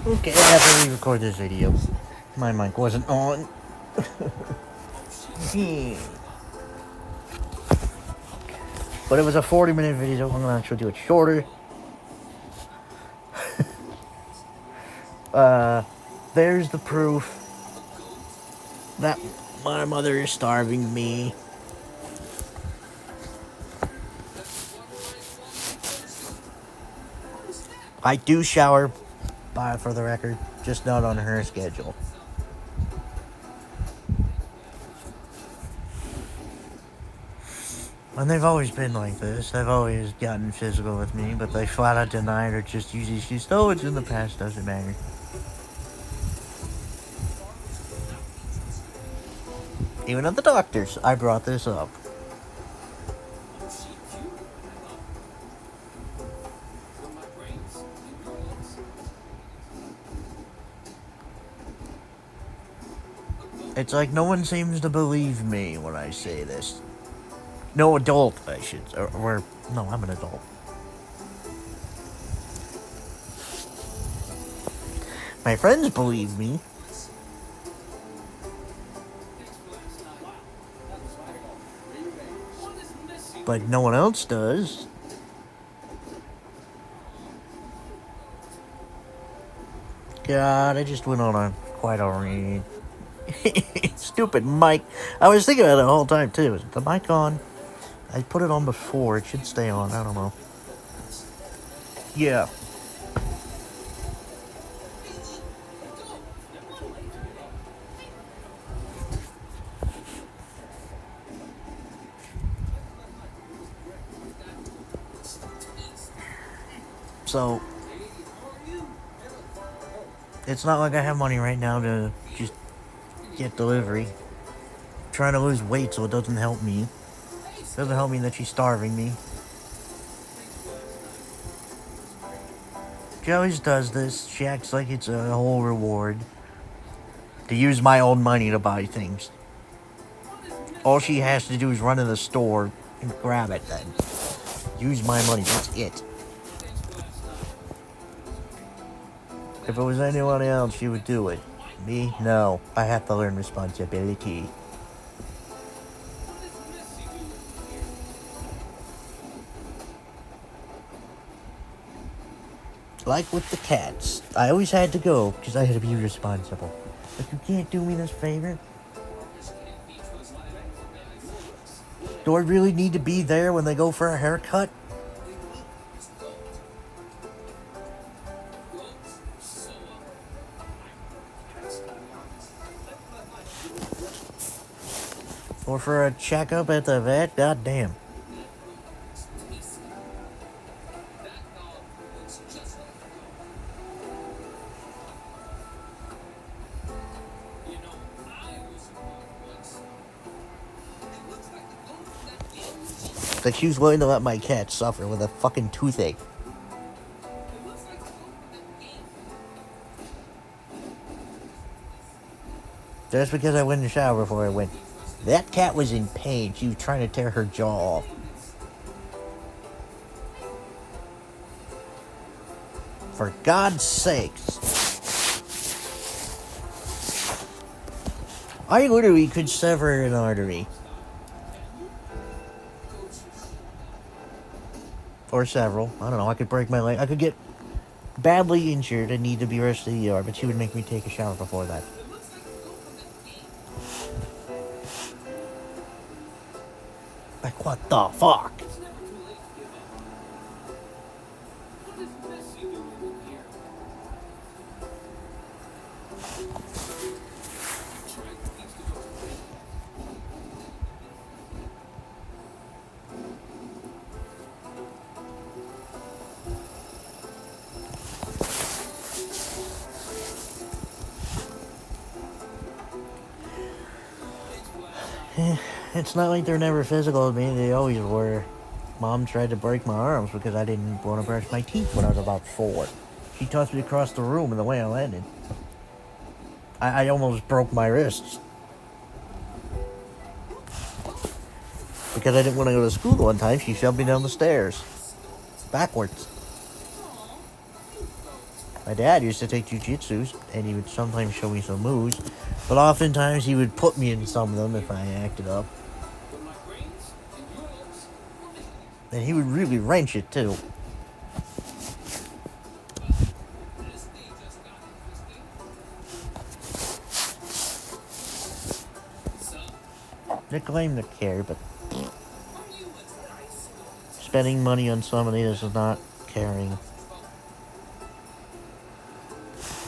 Okay, I have to re-record this video. My mic wasn't on. But it was a 40-minute video. I'm gonna actually do it shorter. There's the proof that my mother is starving me. I do shower, for the record, just not on her schedule. And they've always been like this. They've always gotten physical with me, but they flat out deny it or just use excuses. Oh, it's in the past, doesn't matter. Even at the doctor's, I brought this up. It's like no one seems to believe me when I say this. No adult, I should. Or no, I'm an adult. My friends believe me. But no one else does. God, I just went on a quite a read. Stupid mic. I was thinking about it the whole time too. Is the mic on? I put it on before. It should stay on. I don't know. Yeah. So, it's not like I have money right now to just get delivery. I'm trying to lose weight so it doesn't help me. It doesn't help me that she's starving me. She always does this. She acts like it's a whole reward to use my own money to buy things. All she has to do is run to the store and grab it then. Use my money, that's it. If it was anyone else, she would do it. Me? No. I have to learn responsibility. Like with the cats. I always had to go because I had to be responsible. But you can't do me this favor? Do I really need to be there when they go for a haircut? Or for a checkup at the vet? God damn. Like she was willing to let my cat suffer with a fucking toothache. Just because I went in the shower before I went. That cat was in pain. She was trying to tear her jaw off. For God's sakes. I literally could sever an artery. Or several. I don't know. I could break my leg. I could get badly injured and need to be rushed to the ER, but she would make me take a shower before that. Like, what the fuck? It's not like they're never physical with me. They always were. Mom tried to break my arms because I didn't want to brush my teeth when I was about 4. She tossed me across the room and the way I landed. I almost broke my wrists. Because I didn't want to go to school one time, she shoved me down the stairs. Backwards. My dad used to take jujitsus, and he would sometimes show me some moves, but oftentimes he would put me in some of them if I acted up. And he would really wrench it, too. They claim to care, but spending money on somebody that's not caring.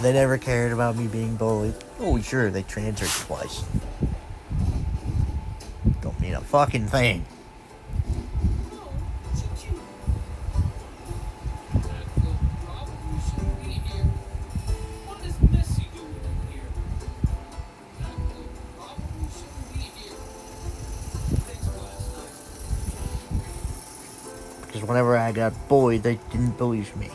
They never cared about me being bullied. Oh, sure, they transferred twice. Don't mean a fucking thing. Because whenever I got bullied, they didn't believe me.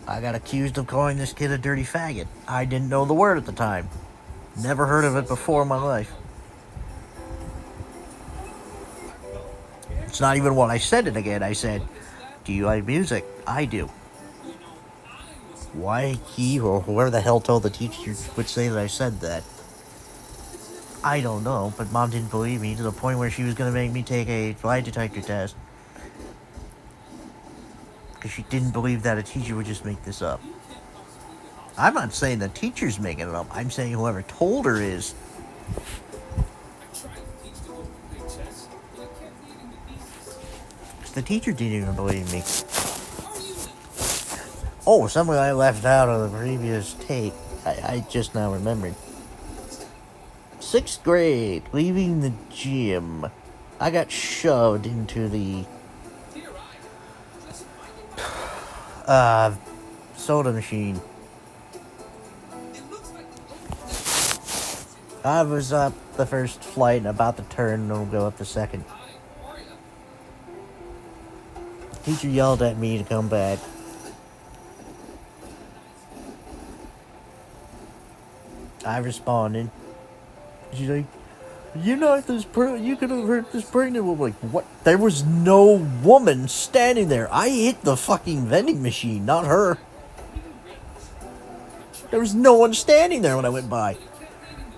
I got accused of calling this kid a dirty faggot. I didn't know the word at the time. Never heard of it before in my life. It's not even what I said it again. I said, do you like music? I do. Why he or whoever the hell told the teacher would say that I said that, I don't know, but Mom didn't believe me to the point where she was going to make me take a lie detector test. Because she didn't believe that a teacher would just make this up. I'm not saying the teacher's making it up. I'm saying whoever told her is. The teacher didn't even believe me. Oh, something I left out of the previous tape. I just now remembered. 6th grade, leaving the gym. I got shoved into the soda machine. I was up the first flight and about to turn and we'll go up the second. Teacher yelled at me to come back. I responded. She's like, "You're not this you could have hurt this pregnant woman." Like, what? There was no woman standing there. I hit the fucking vending machine, not her. There was no one standing there when I went by.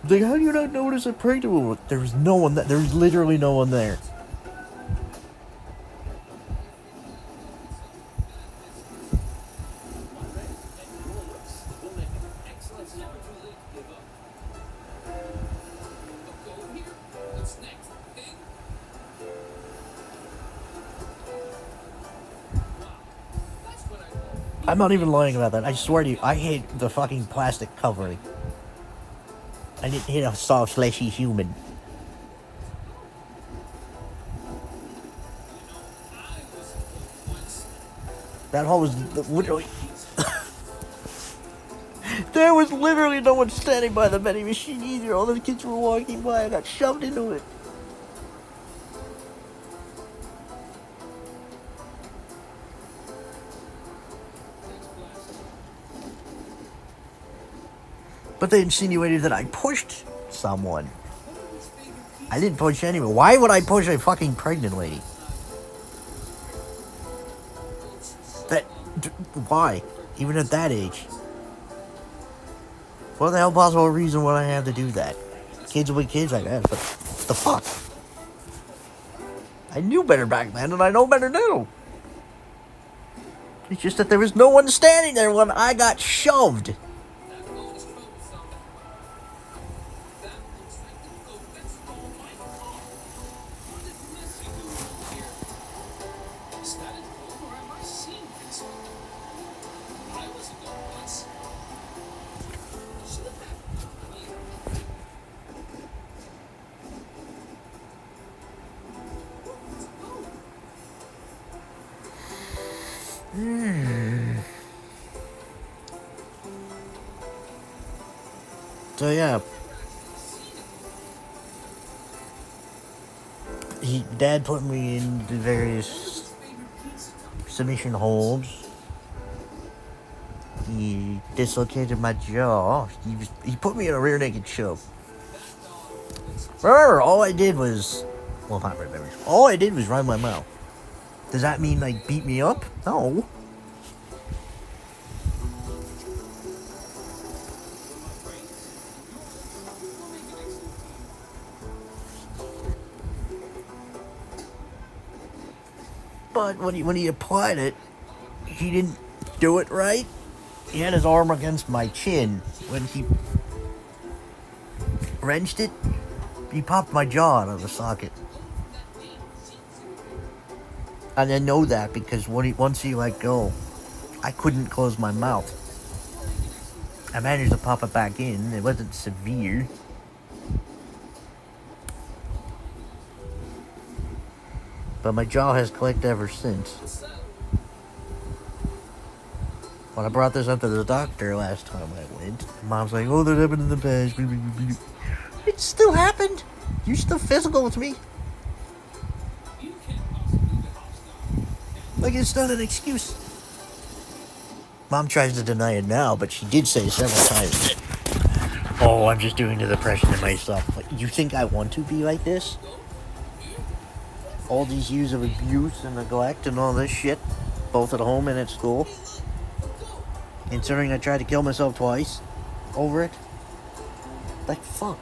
Like, how do you not notice a pregnant woman? There was no one there. There was literally no one there. I'm not even lying about that. I swear to you, I hit the fucking plastic covering. I didn't hit a soft, fleshy human. That hole was literally... There was literally no one standing by the vending machine either. All the kids were walking by. I got shoved into it. But they insinuated that I pushed someone. I didn't push anyone. Why would I push a fucking pregnant lady? Why? Even at that age? What the hell possible reason would I have to do that? Kids will be kids, I guess, but what the fuck? I knew better back then, and I know better now. It's just that there was no one standing there when I got shoved. So yeah, Dad put me in the various submission holds. He dislocated my jaw. He put me in a rear naked choke. Remember, all I did was, well, not remember. All I did was run my mouth. Does that mean like beat me up? No. But when he applied it, he didn't do it right. He had his arm against my chin. When he wrenched it, he popped my jaw out of the socket. And I know that because once he let go, I couldn't close my mouth. I managed to pop it back in. It wasn't severe. But my jaw has clicked ever since. When I brought this up to the doctor last time I went, Mom's like, oh, that happened in the past. It still happened. You're still physical with me. Like, it's not an excuse. Mom tries to deny it now, but she did say several times that, oh, I'm just doing the depression to myself. Like, you think I want to be like this? All these years of abuse and neglect and all this shit, both at home and at school. Considering I tried to kill myself twice over it. Like, fuck.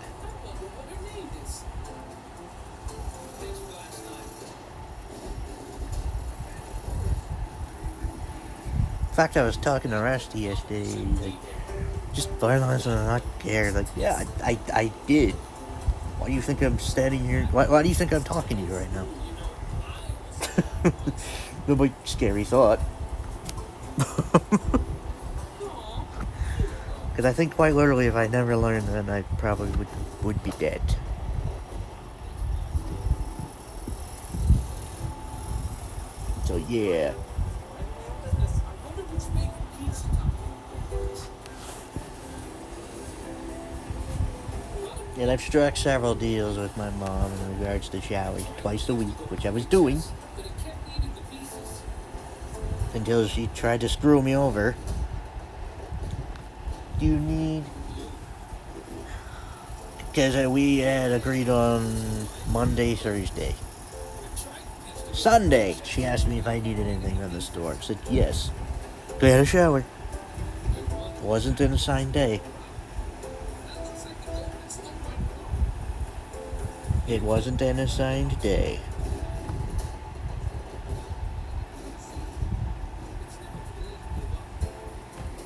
In fact, I was talking to Rusty yesterday, like, just violence and I not care. Like, yeah, I did. Why do you think I'm standing here? Why do you think I'm talking to you right now? No, my scary thought. Because I think quite literally, if I never learned, then I probably would be dead. So yeah. And I've struck several deals with my mom in regards to showers twice a week, which I was doing. Until she tried to screw me over. Do you need... Because we had agreed on Monday, Thursday. Sunday, she asked me if I needed anything from the store. I said yes. Go had a shower. Wasn't an assigned day. It wasn't an assigned day.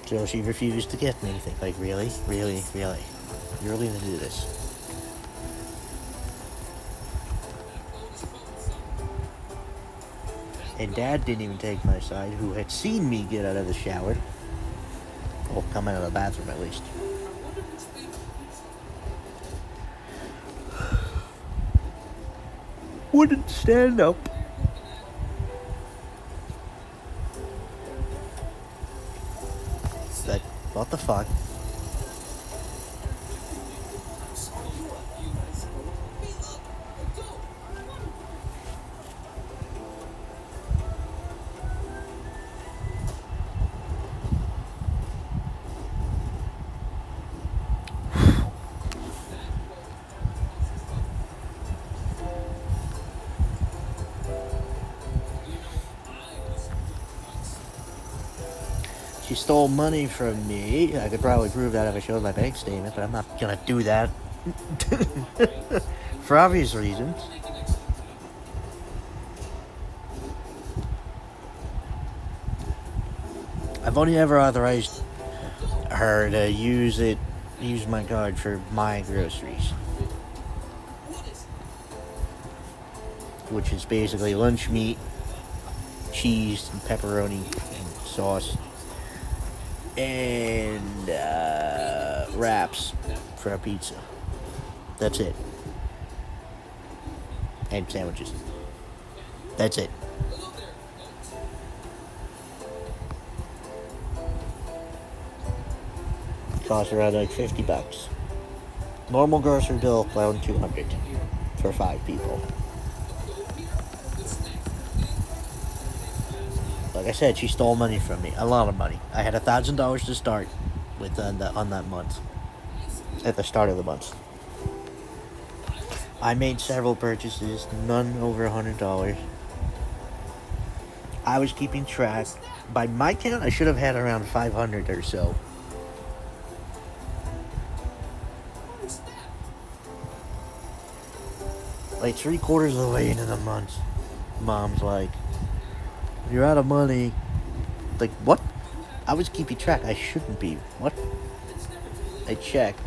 So she refused to get me anything. Like, really? Really? Really? You're really gonna do this? And Dad didn't even take my side, who had seen me get out of the shower. Well, come out of the bathroom at least. Wouldn't stand up. Like, what the fuck? She stole money from me. I could probably prove that if I showed my bank statement, but I'm not gonna do that. For obvious reasons. I've only ever authorized her to use my card for my groceries. Which is basically lunch meat, cheese, and pepperoni, and sauce. And wraps for a pizza. That's it. And sandwiches. That's it. Costs around like $50. Normal grocery bill around $200 for 5 people. Like I said, she stole money from me. A lot of money. I had $1,000 to start with on that month. At the start of the month. I made several purchases, none over $100. I was keeping track. By my count, I should have had around 500 or so. Like 3/4 of the way into the month, Mom's like, You're out of money. Like, what? I was keeping track. I shouldn't be. What? I checked.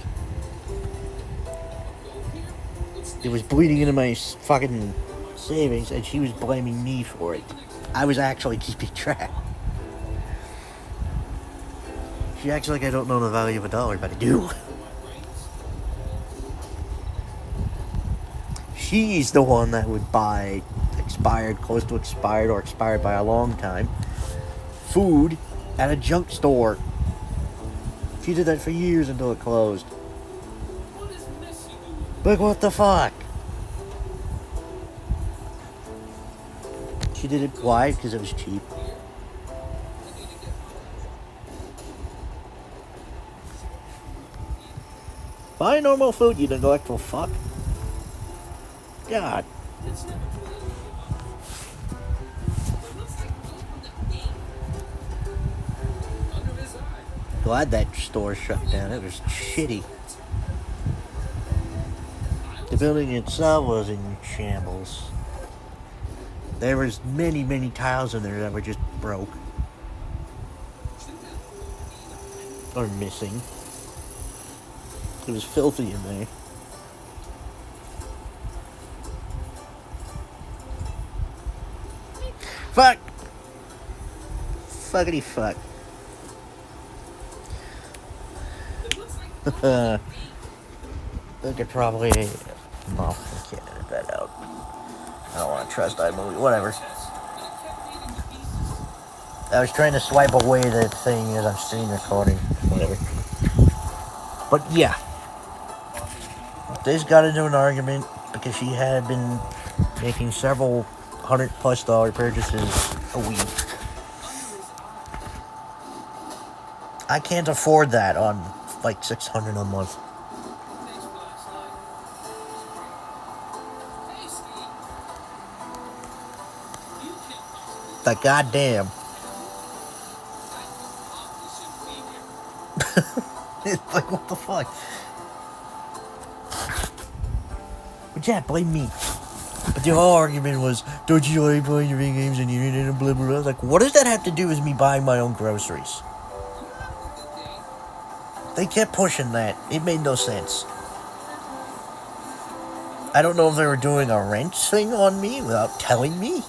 It was bleeding into my fucking savings, and she was blaming me for it. I was actually keeping track. She acts like I don't know the value of a dollar, but I do. She's the one that would buy expired, close to expired, or expired by a long time food at a junk store. She did that for years until it closed. Like, what the fuck? She did it, why? Because it was cheap. Buy normal food, you neglectful fuck. God. Glad that store shut down. It was shitty. The building itself was in shambles. There was many, many tiles in there that were just broke. Or missing. It was filthy in there. Fuck! Fuckity fuck. I could probably... No, I can't edit that out. I don't want to trust iMovie. Whatever. I was trying to swipe away the thing as I'm screen recording. Whatever. But yeah. This got into an argument because she had been making several $100+ purchases a week. I can't afford that on like $600 a month. Like, goddamn. It's like, what the fuck? But yeah, blame me. But the whole argument was, don't you like playing your video games and you didn't blah blah blah. I was like, what does that have to do with me buying my own groceries? They kept pushing that. It made no sense. I don't know if they were doing a rent thing on me without telling me.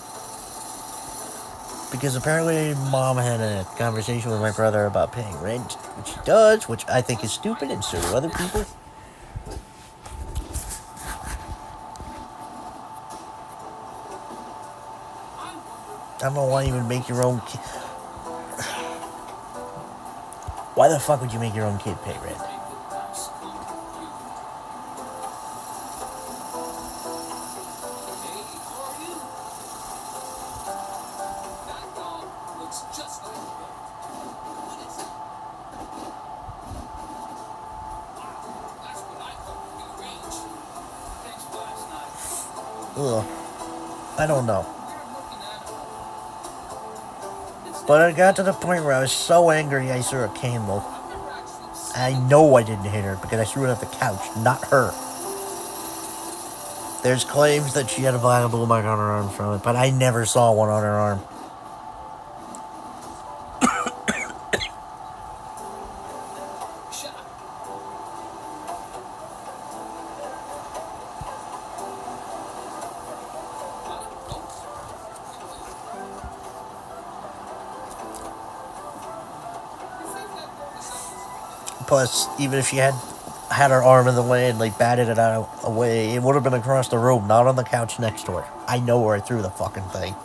Because apparently mom had a conversation with my brother about paying rent, which he does, which I think is stupid, and so do other people. I don't know why you would make your own kid. Why the fuck would you make your own kid pay rent? Ugh. I don't know. But I got to the point where I was so angry I threw a candle. I know I didn't hit her because I threw it at the couch, not her. There's claims that she had a viable mark on her arm from it, but I never saw one on her arm. Plus, even if she had her arm in the way and like batted it out away, it would have been across the room, not on the couch next to her. I know where I threw the fucking thing.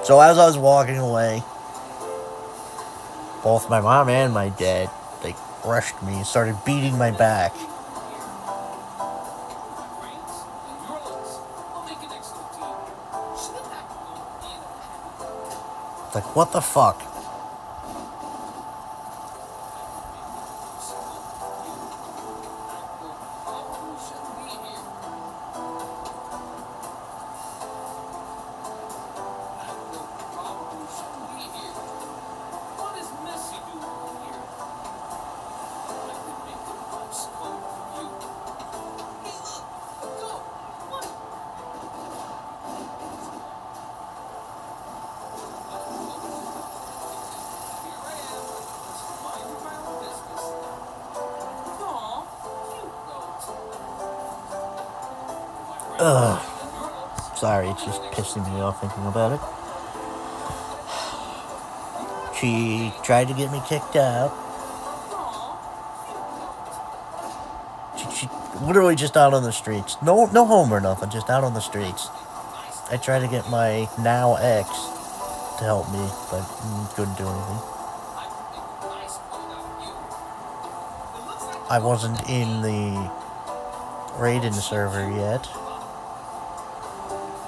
So as I was walking away, both my mom and my dad, they rushed me and started beating my back. Like, what the fuck? Ugh. Sorry, it's just pissing me off thinking about it. She tried to get me kicked out. She literally just out on the streets. No home or nothing, just out on the streets. I tried to get my now ex to help me, but couldn't do anything. I wasn't in the Raiden server yet.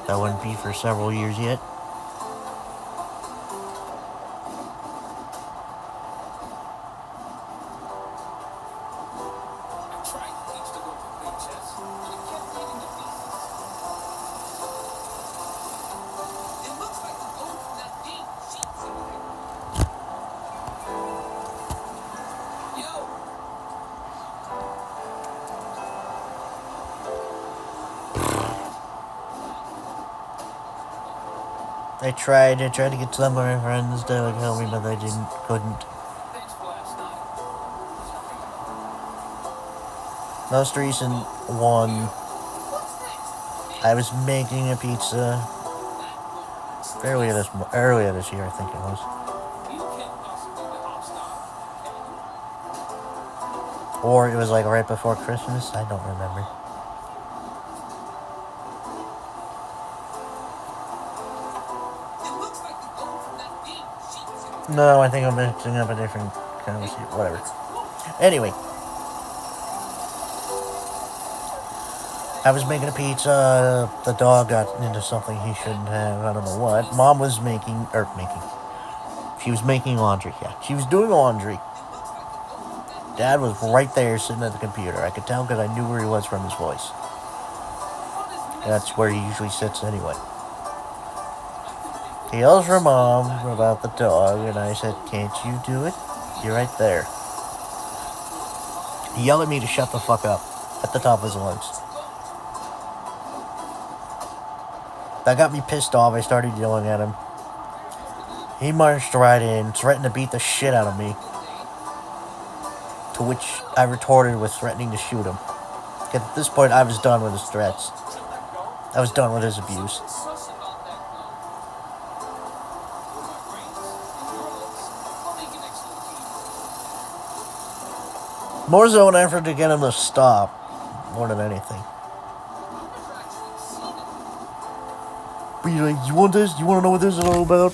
That wouldn't be for several years yet. I tried to get some of my friends to help me, but they couldn't. Most recent one, I was making a pizza earlier this year, I think it was. Or it was like right before Christmas, I don't remember. No, I think I'm mixing up a different conversation. Whatever. Anyway. I was making a pizza. The dog got into something he shouldn't have. I don't know what. Mom was she was making laundry. Yeah, she was doing laundry. Dad was right there sitting at the computer. I could tell because I knew where he was from his voice. That's where he usually sits anyway. He yells for Mom about the dog, and I said, "Can't you do it? You're right there." He yelled at me to shut the fuck up at the top of his lungs. That got me pissed off. I started yelling at him. He marched right in, threatened to beat the shit out of me. To which I retorted with threatening to shoot him. At this point, I was done with his threats. I was done with his abuse. More so an effort to get him to stop, more than anything. But you're like, you want this? You want to know what this is all about?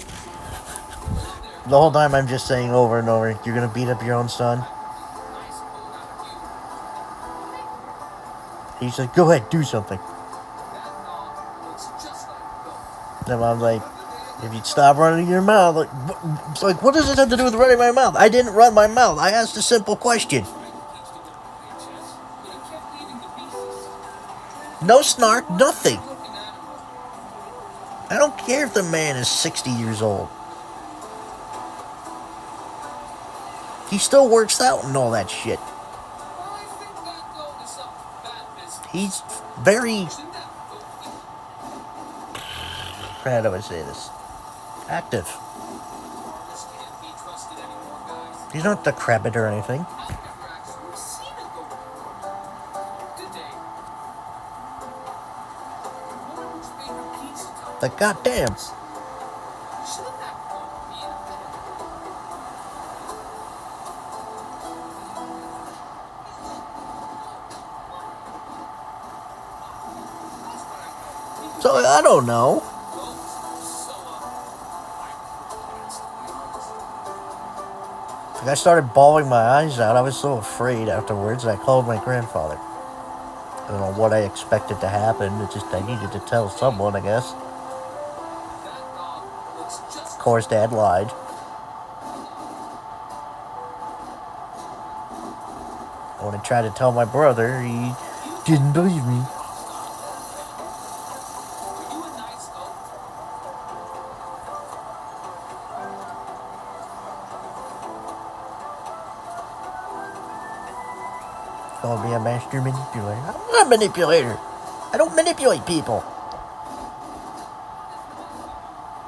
The whole time I'm just saying over and over, you're going to beat up your own son? He's like, go ahead, do something. And Mom's like, if you'd stop running your mouth, what does it have to do with running my mouth? I didn't run my mouth. I asked a simple question. No snark, nothing. I don't care if the man is 60 years old. He still works out and all that shit. He's very... How do I say this? Active. He's not decrepit or anything. Like, goddamn. So, I don't know. Like, I started bawling my eyes out. I was so afraid afterwards. I called my grandfather. I don't know what I expected to happen. It just, I needed to tell someone, I guess. Of course, Dad lied. When I tried to tell my brother, he didn't believe me. Called me a master manipulator. I'm not a manipulator. I don't manipulate people.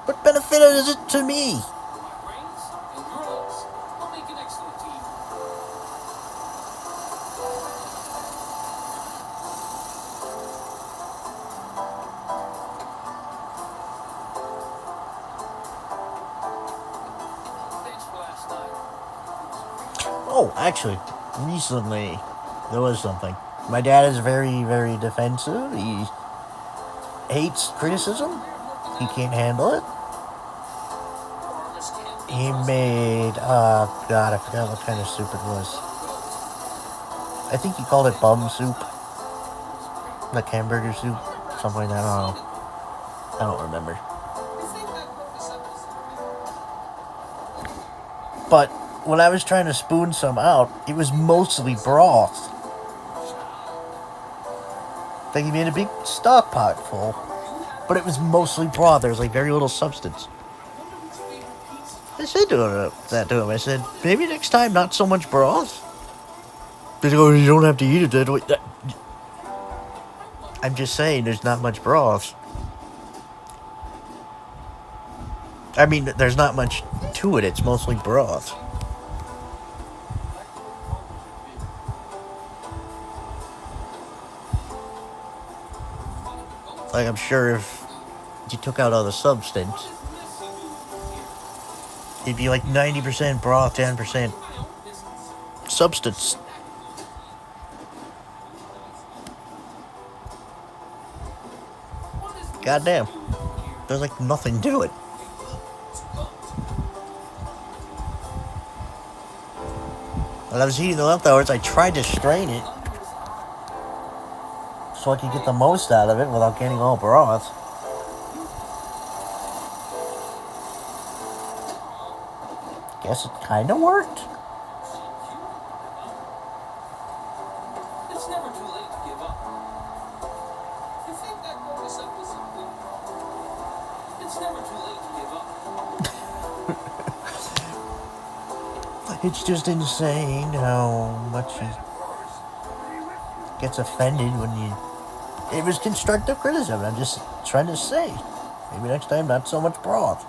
What benefit is it to me? Oh, actually, recently there was something. My dad is very, very defensive. He hates criticism. He can't handle it. He made, God, I forgot what kind of soup it was. I think he called it bum soup. Like hamburger soup. Something like that, I don't know. I don't remember. But when I was trying to spoon some out, it was mostly broth. Like he made a big stock pot full, but it was mostly broth. There was like very little substance. I said that to him. I said, maybe next time not so much broth. They go, you don't have to eat it that way. I'm just saying, there's not much broth. I mean, there's not much to it. It's mostly broth. Like, I'm sure if you took out all the substance, it'd be like 90% broth, 10% substance. Goddamn. There's like nothing to it. When I was eating the leftovers, I tried to strain it so I could get the most out of it without getting all broth. Guess it kind of worked. It's never too late to give up. You think that grown us up with something? It's never too late to give up. It's just insane how much he gets offended when you... It was constructive criticism. I'm just trying to say. Maybe next time, not so much broth.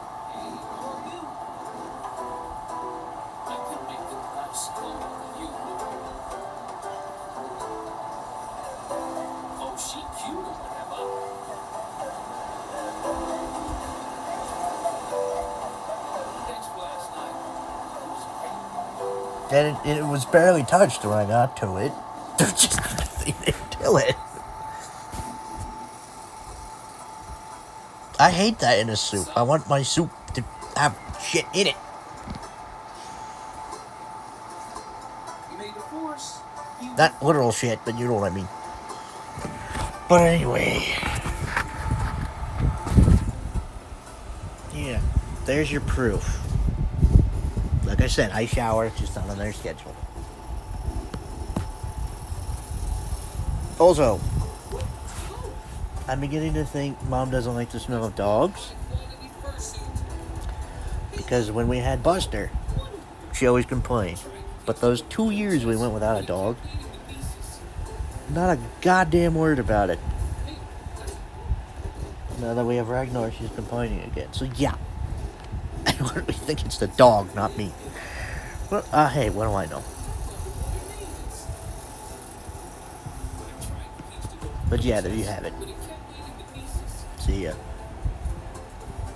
And it was barely touched when I got to it. There's just nothing to it. I hate that in a soup. I want my soup to have shit in it. Not literal shit, but you know what I mean. But anyway. Yeah, there's your proof. Like I said, I shower, just not on their schedule. Also, I'm beginning to think Mom doesn't like the smell of dogs. Because when we had Buster, she always complained. But those 2 years we went without a dog, not a goddamn word about it. Now that we have Ragnar, she's complaining again. So yeah, I literally think it's the dog, not me. Well, hey, what do I know? But yeah, there you have it. See ya.